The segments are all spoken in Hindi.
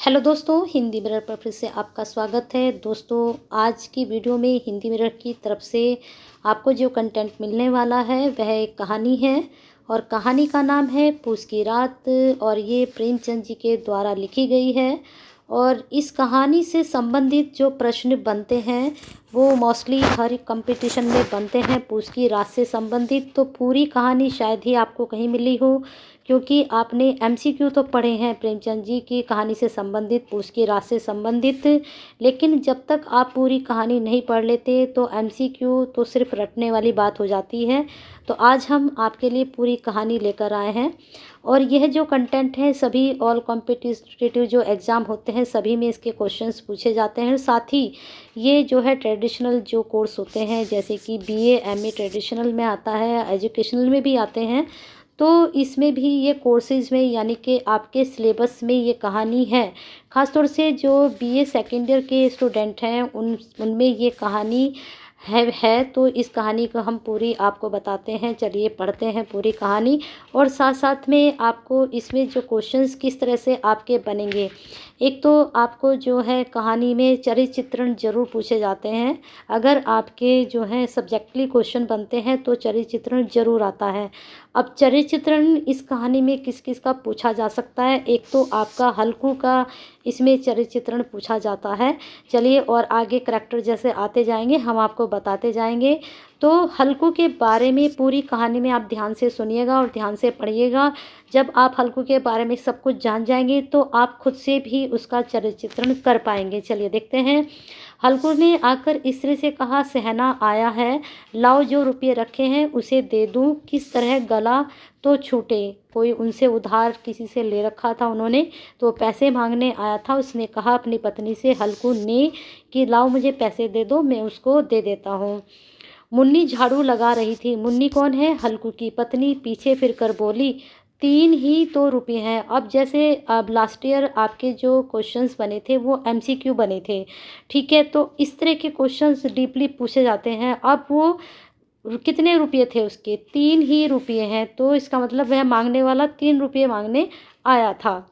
हेलो दोस्तों, हिंदी मिरर पर फिर से आपका स्वागत है। दोस्तों, आज की वीडियो में हिंदी मिरर की तरफ से आपको जो कंटेंट मिलने वाला है वह एक कहानी है और कहानी का नाम है पूस की रात और ये प्रेमचंद जी के द्वारा लिखी गई है। और इस कहानी से संबंधित जो प्रश्न बनते हैं वो मोस्टली हर कंपटीशन में बनते हैं पूस की रात से संबंधित। तो पूरी कहानी शायद ही आपको कहीं मिली हो, क्योंकि आपने एमसीक्यू तो पढ़े हैं प्रेमचंद जी की कहानी से संबंधित, पूस की रात से संबंधित, लेकिन जब तक आप पूरी कहानी नहीं पढ़ लेते तो एमसीक्यू तो सिर्फ रटने वाली बात हो जाती है। तो आज हम आपके लिए पूरी कहानी लेकर आए हैं और यह जो कंटेंट है सभी ऑल कॉम्पिटिटिव जो एग्ज़ाम होते हैं सभी में इसके क्वेश्चंस पूछे जाते हैं। साथ ही ये जो है ट्रेडिशनल जो कोर्स होते हैं जैसे कि बीए एमए ट्रेडिशनल में आता है, एजुकेशनल में भी आते हैं, तो इसमें भी ये कोर्सेज़ में यानी कि आपके सिलेबस में ये कहानी है। ख़ास तौर से जो बीए सेकेंड ईयर के स्टूडेंट हैं उनमें ये कहानी है। तो इस कहानी को हम पूरी आपको बताते हैं। चलिए पढ़ते हैं पूरी कहानी और साथ साथ में आपको इसमें जो क्वेश्चंस किस तरह से आपके बनेंगे। एक तो आपको जो है कहानी में चरित्र चित्रण ज़रूर पूछे जाते हैं। अगर आपके जो है सब्जेक्टली क्वेश्चन बनते हैं तो चरित्र चित्रण ज़रूर आता है। अब चरित्र चित्रण इस कहानी में किस किस का पूछा जा सकता है। एक तो आपका हल्कू का इसमें चरित्र चित्रण पूछा जाता है। चलिए और आगे करैक्टर जैसे आते जाएंगे हम आपको बताते जाएंगे। तो हल्कू के बारे में पूरी कहानी में आप ध्यान से सुनिएगा और ध्यान से पढ़िएगा। जब आप हल्कू के बारे में सब कुछ जान जाएंगे तो आप खुद से भी उसका चरित्र चित्रण कर पाएंगे। चलिए देखते हैं। हल्कू ने आकर स्त्री से कहा, सहना आया है, लाओ जो रुपये रखे हैं उसे दे दूं, किस तरह गला तो छूटे। कोई उनसे उधार किसी से ले रखा था उन्होंने, तो पैसे मांगने आया था। उसने कहा अपनी पत्नी से, हल्कू ने, कि लाओ मुझे पैसे दे दो, मैं उसको दे देता हूँ। मुन्नी झाड़ू लगा रही थी। मुन्नी कौन है? हल्कू की पत्नी। पीछे फिर कर बोली, 3 ही तो रुपये हैं। अब जैसे अब लास्ट ईयर आपके जो क्वेश्चंस बने थे वो एमसीक्यू बने थे, ठीक है, तो इस तरह के क्वेश्चंस डीपली पूछे जाते हैं। अब वो कितने रुपये थे उसके? 3 ही रुपये हैं, तो इसका मतलब वह मांगने वाला 3 रुपये मांगने आया था।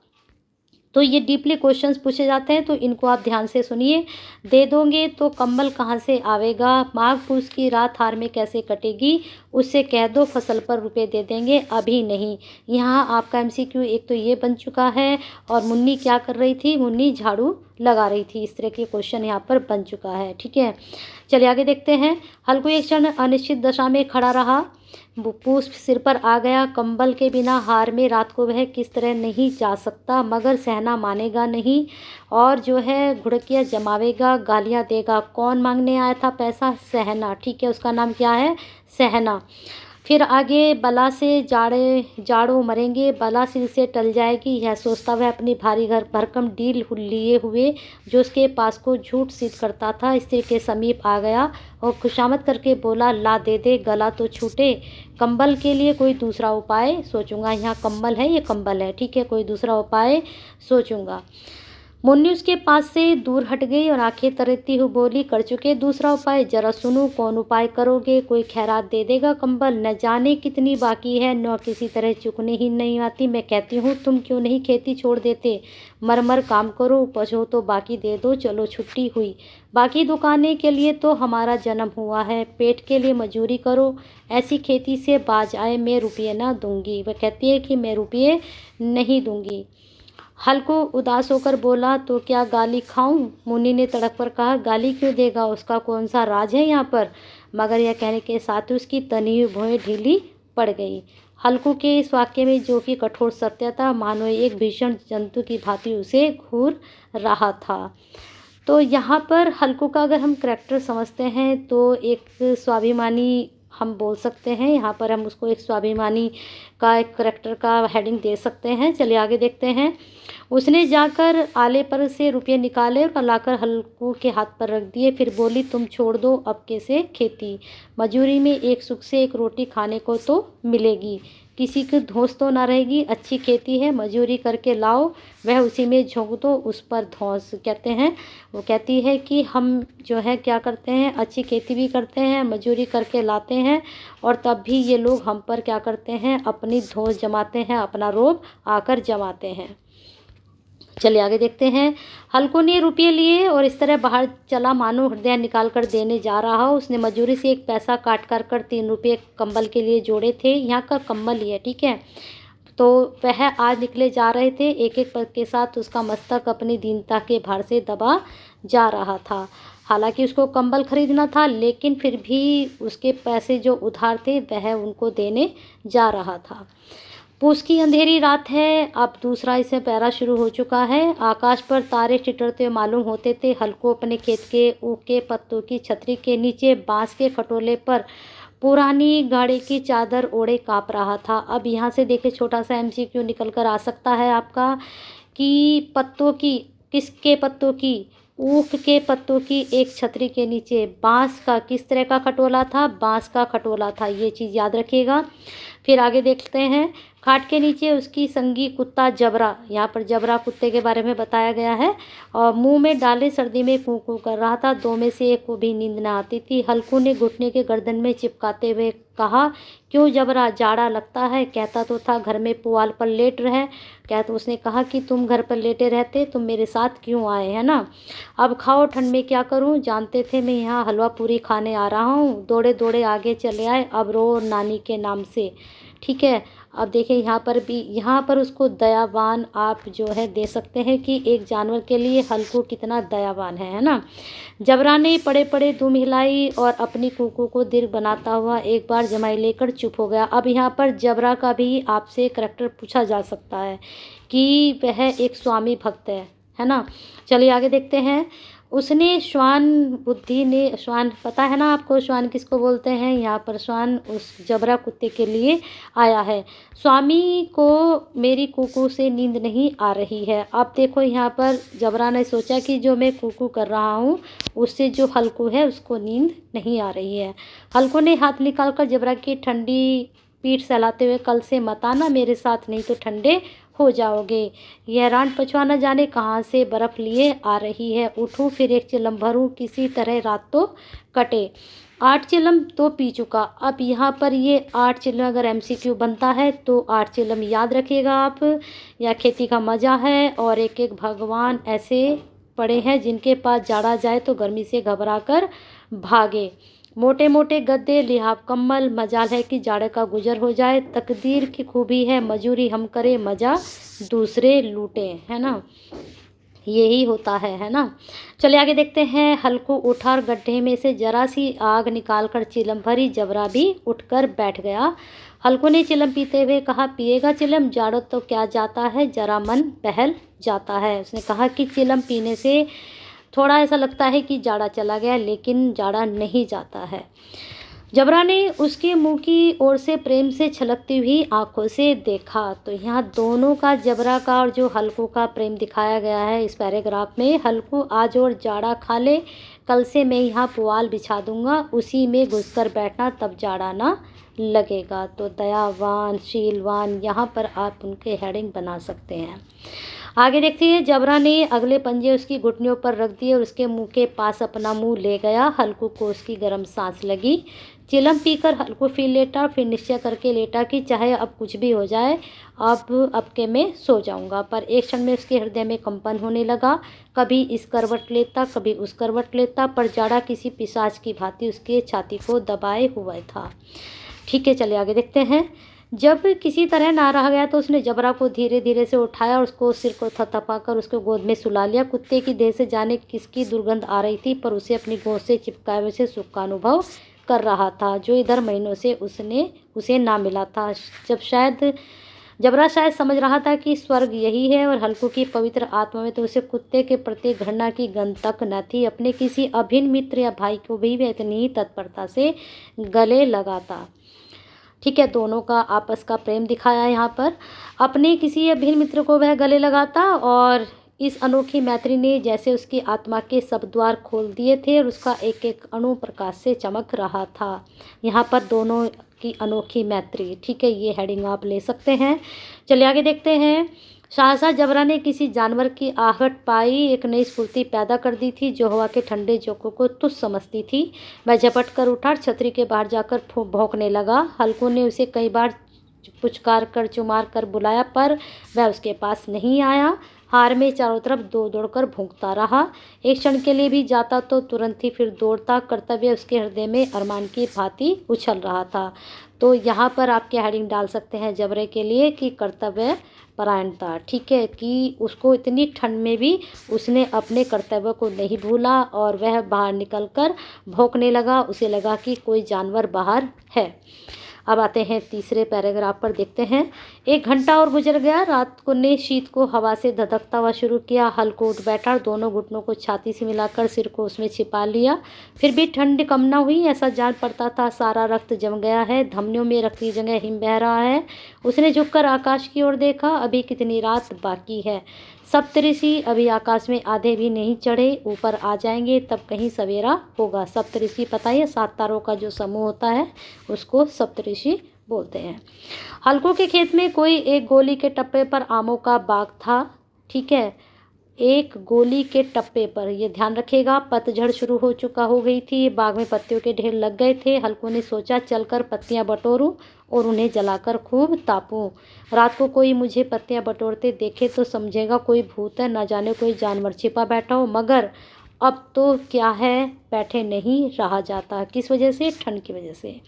तो ये डीपली क्वेश्चंस पूछे जाते हैं, तो इनको आप ध्यान से सुनिए। दे दोगे तो कम्बल कहाँ से आवेगा? माघ पूस की रात हार में कैसे कटेगी? उससे कह दो फसल पर रुपए दे देंगे, अभी नहीं। यहाँ आपका एमसीक्यू एक तो ये बन चुका है। और मुन्नी क्या कर रही थी? मुन्नी झाड़ू लगा रही थी। इस तरह के क्वेश्चन यहाँ पर बन चुका है, ठीक है। चलिए आगे देखते हैं। हल्कू एक क्षण अनिश्चित दशा में खड़ा रहा। पूस सिर पर आ गया। कंबल के बिना हार में रात को वह किस तरह नहीं जा सकता, मगर सहना मानेगा नहीं और जो है घुड़कियाँ जमावेगा, गालियाँ देगा। कौन मांगने आया था पैसा? सहना, ठीक है, उसका नाम क्या है? सहना। फिर आगे, बला से जाड़ों मरेंगे, बला सिर से टल जाएगी, यह सोचता वह अपनी भारी घर भरकम डील लिए हुए जो उसके पास को झूठ सिद्ध करता था स्त्री के समीप आ गया और खुशामद करके बोला, ला दे दे, गला तो छूटे। कंबल के लिए कोई दूसरा उपाय सोचूंगा। यहाँ कंबल है, ये कंबल है, ठीक है, कोई दूसरा उपाय सोचूंगा। मुन्नी उसके पास से दूर हट गई और आंखें तरती हुई बोली, कर चुके दूसरा उपाय, जरा सुनो कौन उपाय करोगे? कोई खैरात दे देगा कंबल, न जाने कितनी बाकी है, न किसी तरह चुकने ही नहीं आती। मैं कहती हूँ तुम क्यों नहीं खेती छोड़ देते? मर मर काम करो, उपज हो तो बाकी दे दो, चलो छुट्टी हुई। बाकी दुकाने के लिए तो हमारा जन्म हुआ है, पेट के लिए मजूरी करो, ऐसी खेती से बाज आए मैं रुपये ना दूंगी। वह कहती है कि मैं रुपये नहीं दूंगी। हल्कू उदास होकर बोला, तो क्या गाली खाऊं? मुन्नी ने तड़क कर कहा, गाली क्यों देगा? उसका कौन सा राज है यहाँ पर? मगर यह कहने के साथ उसकी तनी हुई भौहें ढीली पड़ गई। हल्कू के इस वाक्य में जो कि कठोर सत्य था, मानो एक भीषण जंतु की भांति उसे घूर रहा था। तो यहाँ पर हल्कू का अगर हम करैक्टर समझते हैं तो एक स्वाभिमानी हम बोल सकते हैं। यहाँ पर हम उसको एक स्वाभिमानी का एक करैक्टर का हेडिंग दे सकते हैं। चलिए आगे देखते हैं। उसने जाकर आले पर से रुपये निकाले और लाकर हल्कू के हाथ पर रख दिए। फिर बोली, तुम छोड़ दो अब कैसे खेती, मजूरी में एक सुख से एक रोटी खाने को तो मिलेगी, किसी की धौंस तो ना रहेगी। अच्छी खेती है, मजूरी करके लाओ, वह उसी में झोंक दो, उस पर धौंस कहते हैं। वो कहती है कि हम जो है क्या करते हैं, अच्छी खेती भी करते हैं, मजूरी करके लाते हैं और तब भी ये लोग हम पर क्या करते हैं, अपनी धौंस जमाते हैं, अपना रोब आकर जमाते हैं। चलिए आगे देखते हैं। हल्कू ने रुपये लिए और इस तरह बाहर चला मानो हृदय निकाल कर देने जा रहा हो। उसने मजूरी से एक पैसा काट कर 3 रुपये कंबल के लिए जोड़े थे। यहाँ का कंबल ही है, ठीक है। तो वह आज निकले जा रहे थे। एक एक पग के साथ उसका मस्तक अपनी दीनता के भार से दबा जा रहा था। हालांकि उसको कंबल खरीदना था, लेकिन फिर भी उसके पैसे जो उधार थे वह उनको देने जा रहा था। पूस की अंधेरी रात है। अब दूसरा इसे पैरा शुरू हो चुका है। आकाश पर तारे चिटरते मालूम होते थे। हल्को अपने खेत के ऊख के पत्तों की छतरी के नीचे बांस के खटोले पर पुरानी गाड़ी की चादर ओढ़े काँप रहा था। अब यहाँ से देखिए छोटा सा MCQ निकल कर आ सकता है आपका कि पत्तों की, किसके पत्तों की, ऊख के पत्तों की एक छतरी के नीचे बांस का, किस तरह का खटोला था, बांस का खटोला था। ये चीज़ याद रखिएगा। फिर आगे देखते हैं। खाट के नीचे उसकी संगी कुत्ता जबरा, यहाँ पर जबरा कुत्ते के बारे में बताया गया है, और मुंह में डाले सर्दी में कू कू कर रहा था। दो में से एक को भी नींद न आती थी। हल्कू ने घुटने के गर्दन में चिपकाते हुए कहा, क्यों जबरा, जाड़ा लगता है? कहता तो था घर में पुआल पर लेट रहे। तो उसने कहा कि तुम घर पर लेटे रहते, तुम मेरे साथ क्यों आए, है ना। अब खाओ, ठंड में क्या करूं, जानते थे मैं यहाँ हलवा पूरी खाने आ रहा हूँ। दौड़े दौड़े आगे चले आए। अब रो नानी के नाम से, ठीक है। अब देखिए यहाँ पर भी, यहाँ पर उसको दयावान आप जो है दे सकते हैं कि एक जानवर के लिए हल्कू कितना दयावान है ना। जबरा ने पड़े पड़े दुम हिलाई और अपनी कुकू को दीर्घ बनाता हुआ एक बार जमाई लेकर चुप हो गया। अब यहाँ पर जबरा का भी आपसे करैक्टर पूछा जा सकता है कि वह एक स्वामी भक्त है ना। चलिए आगे देखते हैं। उसने श्वान बुद्धि ने, श्वान पता है ना आपको श्वान किसको बोलते हैं, यहाँ पर श्वान उस जबरा कुत्ते के लिए आया है। स्वामी को मेरी कुकू से नींद नहीं आ रही है। अब देखो यहाँ पर जबरा ने सोचा कि जो मैं कुकू कर रहा हूँ उससे जो हल्कू है उसको नींद नहीं आ रही है। हल्कू ने हाथ निकाल कर जबरा की ठंडी पीठ सहलाते हुए, कल से मत आना मेरे साथ, नहीं तो ठंडे हो जाओगे। यह रान पछुआ न जाने कहाँ से बर्फ लिए आ रही है। उठूं फिर एक चिलम भरूं, किसी तरह रात तो कटे। 8 चिलम तो पी चुका। अब यहाँ पर ये 8 चिलम अगर MCQ बनता है तो 8 चिलम याद रखिएगा आप। यह खेती का मज़ा है। और एक एक भगवान ऐसे पड़े हैं जिनके पास जाड़ा जाए तो गर्मी से घबरा कर भागे। मोटे मोटे गद्दे, लिहाफ कम्बल, मजाल है कि जाड़े का गुजर हो जाए। तकदीर की खूबी है, मजूरी हम करें, मज़ा दूसरे लूटे, है ना। यही होता है ना। चलिए आगे देखते हैं। हल्कू उठा और गड्ढे में से जरा सी आग निकालकर चिलम भरी। जबरा भी उठकर बैठ गया। हल्कू ने चिलम पीते हुए कहा, पिएगा चिलम, जाड़ो तो क्या जाता है, जरा मन बहल जाता है। उसने कहा कि चिलम पीने से थोड़ा ऐसा लगता है कि जाड़ा चला गया, लेकिन जाड़ा नहीं जाता है। जबरा ने उसके मुंह की ओर से प्रेम से छलकती हुई आंखों से देखा। तो यहाँ दोनों का, जबरा का और जो हल्कू का प्रेम दिखाया गया है इस पैराग्राफ में। हल्कू, आज और जाड़ा खा ले, कल से मैं यहाँ पुआल बिछा दूंगा, उसी में घुसकर बैठना, तब जाड़ा ना लगेगा। तो दयावान, शीलवान, यहाँ पर आप उनके हेडिंग बना सकते हैं। आगे देखते हैं। जबरा ने अगले पंजे उसकी घुटनियों पर रख दिए और उसके मुंह के पास अपना मुंह ले गया। हल्कू को उसकी गर्म सांस लगी। चिलम पीकर हल्कू फिर लेटा, फिर निश्चय करके लेटा कि चाहे अब कुछ भी हो जाए, अब के मैं सो जाऊंगा। पर एक क्षण में उसके हृदय में कंपन होने लगा। कभी इस करवट लेता, कभी उस करवट लेता, पर जाड़ा किसी पिशाच की भांति उसके छाती को दबाए हुआ था। ठीक है, चलिए आगे देखते हैं। जब किसी तरह ना रह गया तो उसने जबरा को धीरे धीरे से उठाया और उसको सिर को थपथपाकर उसको गोद में सुला लिया। कुत्ते की देह से जाने किसकी दुर्गंध आ रही थी, पर उसे अपनी गोद से चिपकाए हुए से सुख का अनुभव कर रहा था, जो इधर महीनों से उसे ना मिला था। जबरा शायद समझ रहा था कि स्वर्ग यही है, और हल्कू की पवित्र आत्मा में तो उसे कुत्ते के प्रति घृणा की गंध तक न थी। अपने किसी अभिन्न मित्र या भाई को भी वह इतनी ही तत्परता से गले लगाता। ठीक है, दोनों का आपस का प्रेम दिखाया यहाँ पर। अपने किसी अभिन्न मित्र को वह गले लगाता, और इस अनोखी मैत्री ने जैसे उसकी आत्मा के सब द्वार खोल दिए थे और उसका एक एक अणु प्रकाश से चमक रहा था। यहाँ पर दोनों की अनोखी मैत्री, ठीक है, ये हेडिंग आप ले सकते हैं। चलिए आगे देखते हैं। सहसा जबरा ने किसी जानवर की आहट पाई, एक नई स्फूर्ति पैदा कर दी थी जो हवा के ठंडे झोंकों को तुच्छ समझती थी। वह झपट कर उठा, छतरी के बाहर जाकर भौंकने लगा। हल्कू ने उसे कई बार पुचकार कर चुमार कर बुलाया, पर वह उसके पास नहीं आया। हार में चारों तरफ दौड़ कर भूखता रहा। एक क्षण के लिए भी जाता तो तुरंत ही फिर दौड़ता। कर्तव्य उसके हृदय में अरमान की भांति उछल रहा था। तो यहाँ पर आप क्या हेडिंग डाल सकते हैं जबरे के लिए कि कर्तव्य परायणता। ठीक है, कि उसको इतनी ठंड में भी उसने अपने कर्तव्य को नहीं भूला और वह बाहर निकलकर भौंकने लगा। उसे लगा कि कोई जानवर बाहर है। अब आते हैं तीसरे पैराग्राफ पर, देखते हैं। 1 घंटा और गुजर गया। रात को ने शीत को हवा से धधकता हुआ शुरू किया। हल्को उठ बैठा, दोनों घुटनों को छाती से मिलाकर सिर को उसमें छिपा लिया। फिर भी ठंड कम न हुई। ऐसा जान पड़ता था सारा रक्त जम गया है, धमनियों में रक्त की जगह हिम बह रहा है। उसने झुककर आकाश की ओर देखा। अभी कितनी रात बाकी है। सप्तऋषि अभी आकाश में आधे भी नहीं चढ़े, ऊपर आ जाएंगे तब कहीं सवेरा होगा। सप्तऋषि पता है 7 तारों का जो समूह होता है उसको सप्तऋषि बोलते हैं। हल्को के खेत में कोई एक गोली के टप्पे पर आमों का बाग था। ठीक है, एक गोली के टप्पे पर, ये ध्यान रखिएगा। पतझड़ शुरू हो गई थी। बाग में पत्तियों के ढेर लग गए थे। हल्को ने सोचा चलकर पत्तियां बटोरूं और उन्हें जलाकर खूब तापूं। रात को कोई मुझे पत्तियां बटोरते देखे तो समझेगा कोई भूत है, न जाने कोई जानवर छिपा बैठा हो। मगर अब तो क्या है, बैठे नहीं रहा जाता। किस वजह से? ठंड की वजह से।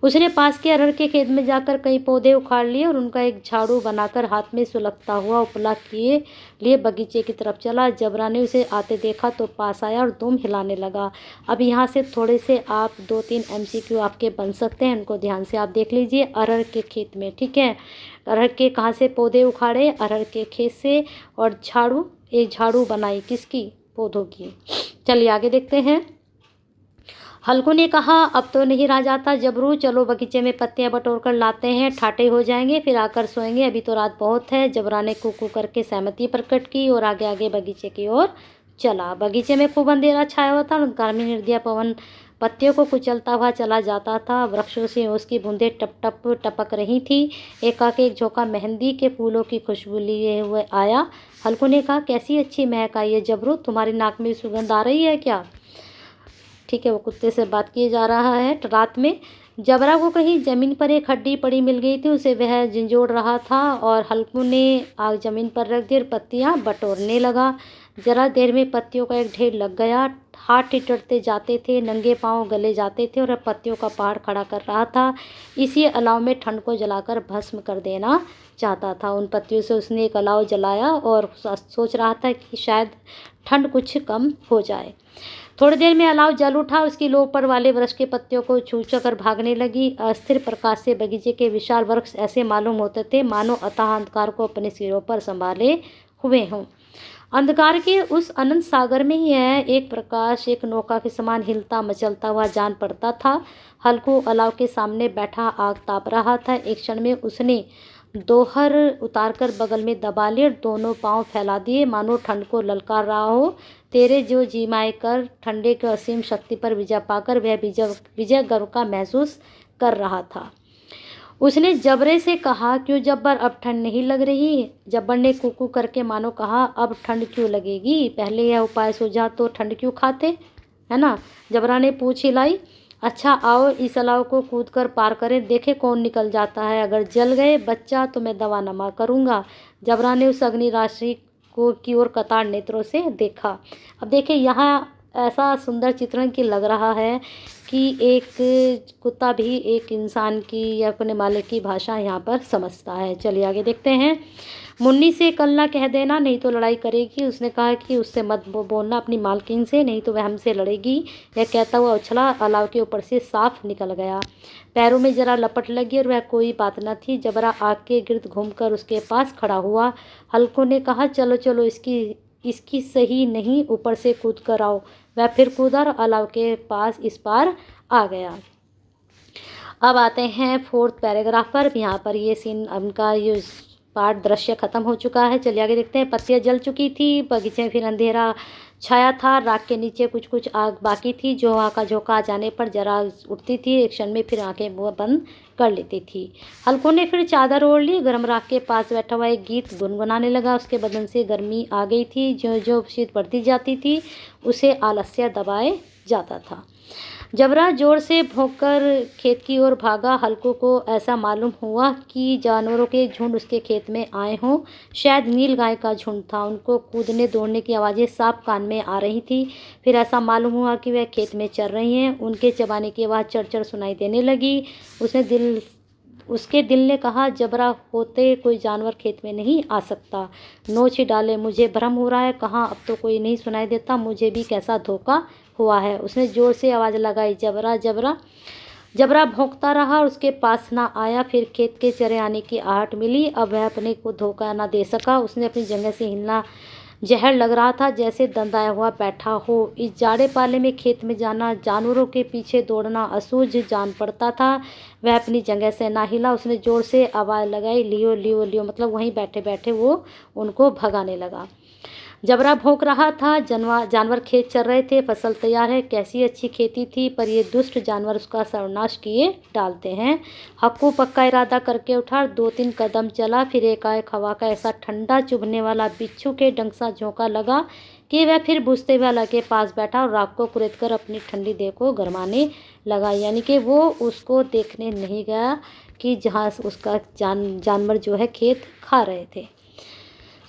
उसने पास के अरहर के खेत में जाकर कई पौधे उखाड़ लिए और उनका एक झाड़ू बनाकर हाथ में सुलगता हुआ उपला किए लिए बगीचे की तरफ चला। जबरा ने उसे आते देखा तो पास आया और दुम हिलाने लगा। अब यहाँ से थोड़े से आप 2-3 MCQ आपके बन सकते हैं, उनको ध्यान से आप देख लीजिए। अरहर के खेत में, ठीक है, अरहर के कहाँ से पौधे उखाड़े? अरहर के खेत से। और एक झाड़ू बनाई, किसकी? पौधों की। चलिए आगे देखते हैं। हल्को ने कहा अब तो नहीं रहा जाता जबरू, चलो बगीचे में पत्तियां बटोर कर लाते हैं, ठाटे हो जाएंगे फिर आकर सोएंगे, अभी तो रात बहुत है। जबरा ने कूकू करके सहमति प्रकट की और आगे आगे बगीचे की ओर चला। बगीचे में खूब अंधेरा छाया हुआ था। गर्मी निर्दय पवन पत्तियों को कुचलता हुआ चला जाता था। वृक्षों से उसकी बूंदें टप टप टपक रही थी। एक झोंका मेहंदी के फूलों की खुशबू लिए हुए आया। हल्को ने कहा कैसी अच्छी महक आई है जबरू, तुम्हारी नाक में सुगंध आ रही है क्या? ठीक है, वो कुत्ते से बात किए जा रहा है। रात में जबरा को कहीं ज़मीन पर एक हड्डी पड़ी मिल गई थी, उसे वह झंझोड़ रहा था और हल्कू ने आग ज़मीन पर रख दी और पत्तियां बटोरने लगा। जरा देर में पत्तियों का एक ढेर लग गया। हाथ टिटरते जाते थे, नंगे पांव गले जाते थे और पत्तियों का पहाड़ खड़ा कर रहा था। इसी अलाव में ठंड को जलाकर भस्म कर देना चाहता था। उन पत्तियों से उसने एक अलाव जलाया और सोच रहा था कि शायद ठंड कुछ कम हो जाए। थोड़ी देर में अलाव जल उठा। उसकी लो पर वाले वृक्ष के पत्तियों को छू कर भागने लगी। अस्थिर प्रकाश से बगीचे के विशाल वृक्ष ऐसे मालूम होते थे मानो अथाह अंधकार को अपने सिरों पर संभाले हुए हों। अंधकार के उस अनंत सागर में ही है एक प्रकाश एक नौका के समान हिलता मचलता हुआ जान पड़ता था। हल्कू अलाव के सामने बैठा आग ताप रहा था। एक क्षण में उसने दोहर उतारकर बगल में दबा लिए और दोनों पांव फैला दिए मानो ठंड को ललकार रहा हो। तेरे जो जीमाए कर ठंडे की असीम शक्ति पर विजय पाकर वह विजय गर्व का महसूस कर रहा था। उसने जबरे से कहा क्यों जब्बर, अब ठंड नहीं लग रही? जब्बर ने कुकू करके मानो कहा अब ठंड क्यों लगेगी, पहले यह उपाय सूझा तो ठंड क्यों खाते, है ना? जबरा ने पूछ हिलाई। अच्छा आओ इस अलाव को कूद कर पार करें, देखे कौन निकल जाता है। अगर जल गए बच्चा तो मैं दवा नमा करूँगा। जबरा ने उस अग्नि राशि को की ओर कतार नेत्रों से देखा। अब देखिए यहाँ ऐसा सुंदर चित्रण की लग रहा है कि एक कुत्ता भी एक इंसान की या अपने मालिक की भाषा यहाँ पर समझता है। चलिए आगे देखते हैं। मुन्नी से कल ना कह देना नहीं तो लड़ाई करेगी। उसने कहा कि उससे मत बोलना अपनी मालकिन से, नहीं तो वह हमसे लड़ेगी। यह कहता हुआ उछला, अलाव के ऊपर से साफ निकल गया। पैरों में जरा लपट लगी और वह कोई बात न थी। जबरा आग के गिर्द घूमकर उसके पास खड़ा हुआ। हल्को ने कहा चलो चलो इसकी सही नहीं, ऊपर से कूद कर आओ। वह फिर कूदा और अलाव के पास इस पार आ गया। अब आते हैं 4th पैराग्राफ पर। यहाँ पर ये सीन उनका ये पार्ट दृश्य खत्म हो चुका है। चलिए आगे देखते हैं। पत्तियां जल चुकी थी। बगीचे में फिर अंधेरा छाया था। राख के नीचे कुछ कुछ आग बाकी थी जो वहाँ का झोंका आ जाने पर जरा उठती थी, एक क्षण में फिर आंखें मुँह बंद कर लेती थी। हल्को ने फिर चादर ओढ़ ली। गर्म राख के पास बैठा हुआ एक गीत गुनगुनाने लगा। उसके बदन से गर्मी आ गई थी। जो जो शीत बढ़ती जाती थी उसे आलस्य दबाए जाता था। जबरा जोर से भौंककर खेत की ओर भागा। हल्कू को ऐसा मालूम हुआ कि जानवरों के झुंड उसके खेत में आए हों। शायद नील गाय का झुंड था। उनको कूदने दौड़ने की आवाज़ें साफ कान में आ रही थी। फिर ऐसा मालूम हुआ कि वह खेत में चर रही हैं। उनके चबाने की आवाज़ चढ़ सुनाई देने लगी। उसके दिल ने कहा, जबरा होते कोई जानवर खेत में नहीं आ सकता। नोच ही डाले, मुझे भ्रम हो रहा है। कहाँ, अब तो कोई नहीं सुनाई देता। मुझे भी कैसा धोखा हुआ है। उसने जोर से आवाज़ लगाई, जबरा जबरा। जबरा भौंकता रहा, उसके पास ना आया। फिर खेत के चरे आने की आहट मिली। अब वह अपने को धोखा ना दे सका। उसने अपनी जगह से हिलना जहर लग रहा था, जैसे दंदाया हुआ बैठा हो। इस जाड़े पाले में खेत में जाना, जानवरों के पीछे दौड़ना असूझ जान पड़ता था। वह अपनी जगह से ना हिला। उसने जोर से आवाज़ लगाई, लियो लियो लियो, मतलब वहीं बैठे बैठे वो उनको भगाने लगा। जबरा भौंक रहा था। जानवर खेत चर रहे थे। फसल तैयार है। कैसी अच्छी खेती थी, पर ये दुष्ट जानवर उसका सर्वनाश किए डालते हैं। हक्कू पक्का इरादा करके उठा। 2-3 कदम चला, फिर एकाएक हवा का ऐसा ठंडा चुभने वाला बिच्छू के डंक सा झोंका लगा कि वह फिर बुझते हुए अला के पास बैठा और राख को कुरेद कर अपनी ठंडी देह को गरमाने लगा। यानी कि वो उसको देखने नहीं गया कि जहाँ उसका जानवर जो है खेत खा रहे थे।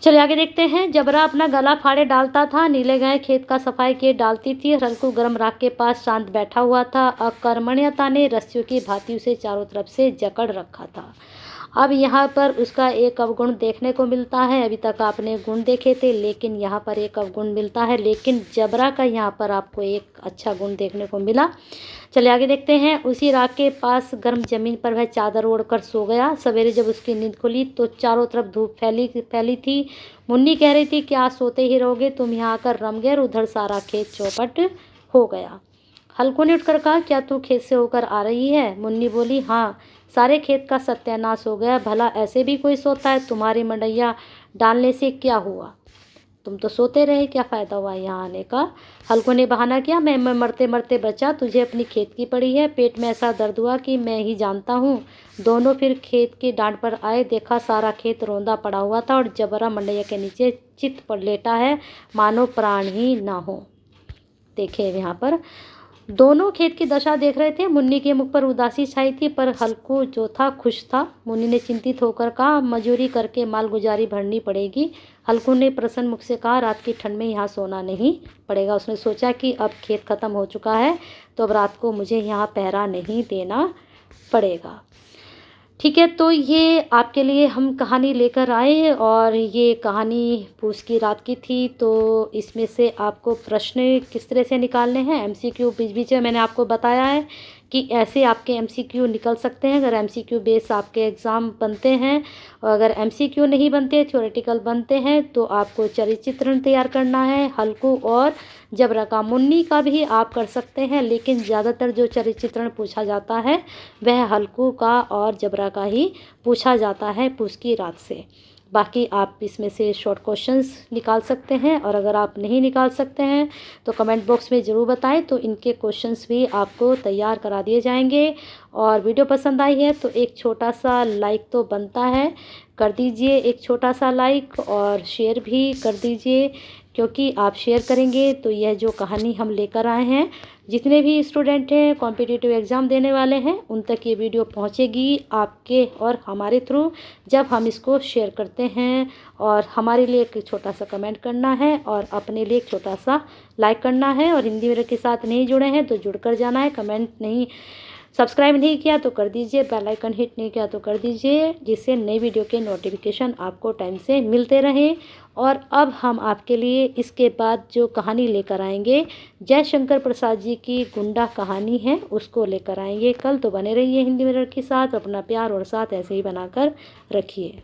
चलिए आगे देखते हैं। जबरा अपना गला फाड़े डालता था। नीले गाय खेत का सफाई किए डालती थी। हल्कू गर्म राख के पास शांत बैठा हुआ था। अकर्मण्यता ने रस्सियों की भांति उसे चारों तरफ से जकड़ रखा था। अब यहाँ पर उसका एक अवगुण देखने को मिलता है। अभी तक आपने गुण देखे थे, लेकिन यहाँ पर एक अवगुण मिलता है। लेकिन जबरा का यहाँ पर आपको एक अच्छा गुण देखने को मिला। चलिए आगे देखते हैं। उसी राख के पास गर्म जमीन पर वह चादर ओढ़कर सो गया। सवेरे जब उसकी नींद खुली तो चारों तरफ धूप फैली थी। मुन्नी कह रही थी, क्या सोते ही रहोगे, तुम यहाँ आकर रम गए। उधर सारा खेत चौपट हो गया। हल्कू ने उठकर कहा, क्या तू खेत से होकर आ रही है? मुन्नी बोली, हाँ, सारे खेत का सत्यानाश हो गया। भला ऐसे भी कोई सोता है? तुम्हारी मंडैया डालने से क्या हुआ? तुम तो सोते रहे, क्या फ़ायदा हुआ यहाँ आने का? हल्कू ने बहाना किया, मैं मरते मरते बचा, तुझे अपनी खेत की पड़ी है। पेट में ऐसा दर्द हुआ कि मैं ही जानता हूँ। दोनों फिर खेत की डांड पर आए। देखा सारा खेत रौंदा पड़ा हुआ था और जबरा मंडैया के नीचे चित पर लेटा है, मानो प्राण ही ना हो। देखे यहाँ पर दोनों खेत की दशा देख रहे थे। मुन्नी के मुख पर उदासी छाई थी, पर हल्कू जो था खुश था। मुन्नी ने चिंतित होकर कहा, मजूरी करके मालगुजारी भरनी पड़ेगी। हल्कू ने प्रसन्न मुख से कहा, रात की ठंड में यहाँ सोना नहीं पड़ेगा। उसने सोचा कि अब खेत खत्म हो चुका है तो अब रात को मुझे यहाँ पहरा नहीं देना पड़ेगा। ठीक है, तो ये आपके लिए हम कहानी लेकर आए और ये कहानी पूस की रात की थी। तो इसमें से आपको प्रश्न किस तरह से निकालने हैं, एमसीक्यू बीच बीच में मैंने आपको बताया है कि ऐसे आपके एमसीक्यू निकल सकते हैं अगर एमसीक्यू बेस आपके एग्ज़ाम बनते हैं। और अगर एमसीक्यू नहीं बनते, थ्योरेटिकल बनते हैं, तो आपको चरित्र चित्रण तैयार करना है। हल्कू और जबरा का, मुन्नी का भी आप कर सकते हैं, लेकिन ज़्यादातर जो चरित्र चित्रण पूछा जाता है वह हल्कू का और जबरा का ही पूछा जाता है पूस की रात से। बाकी आप इसमें से शॉर्ट क्वेश्चंस निकाल सकते हैं, और अगर आप नहीं निकाल सकते हैं तो कमेंट बॉक्स में ज़रूर बताएं, तो इनके क्वेश्चंस भी आपको तैयार करा दिए जाएंगे। और वीडियो पसंद आई है तो एक छोटा सा लाइक तो बनता है, कर दीजिए एक छोटा सा लाइक, और शेयर भी कर दीजिए, क्योंकि आप शेयर करेंगे तो यह जो कहानी हम लेकर आए हैं, जितने भी स्टूडेंट हैं कॉम्पिटिटिव एग्ज़ाम देने वाले हैं, उन तक ये वीडियो पहुंचेगी आपके और हमारे थ्रू, जब हम इसको शेयर करते हैं। और हमारे लिए एक छोटा सा कमेंट करना है और अपने लिए एक छोटा सा लाइक करना है। और हिंदी मेरे के साथ नहीं जुड़े हैं तो जुड़ कर जाना है। कमेंट नहीं, सब्सक्राइब नहीं किया तो कर दीजिए, बेल आइकन हिट नहीं किया तो कर दीजिए, जिससे नई वीडियो के नोटिफिकेशन आपको टाइम से मिलते रहें। और अब हम आपके लिए इसके बाद जो कहानी लेकर आएंगे, जयशंकर प्रसाद जी की गुंडा कहानी है, उसको लेकर आएंगे कल। तो बने रहिए हिंदी मिरर के साथ। अपना प्यार और साथ ऐसे ही बनाकर रखिए।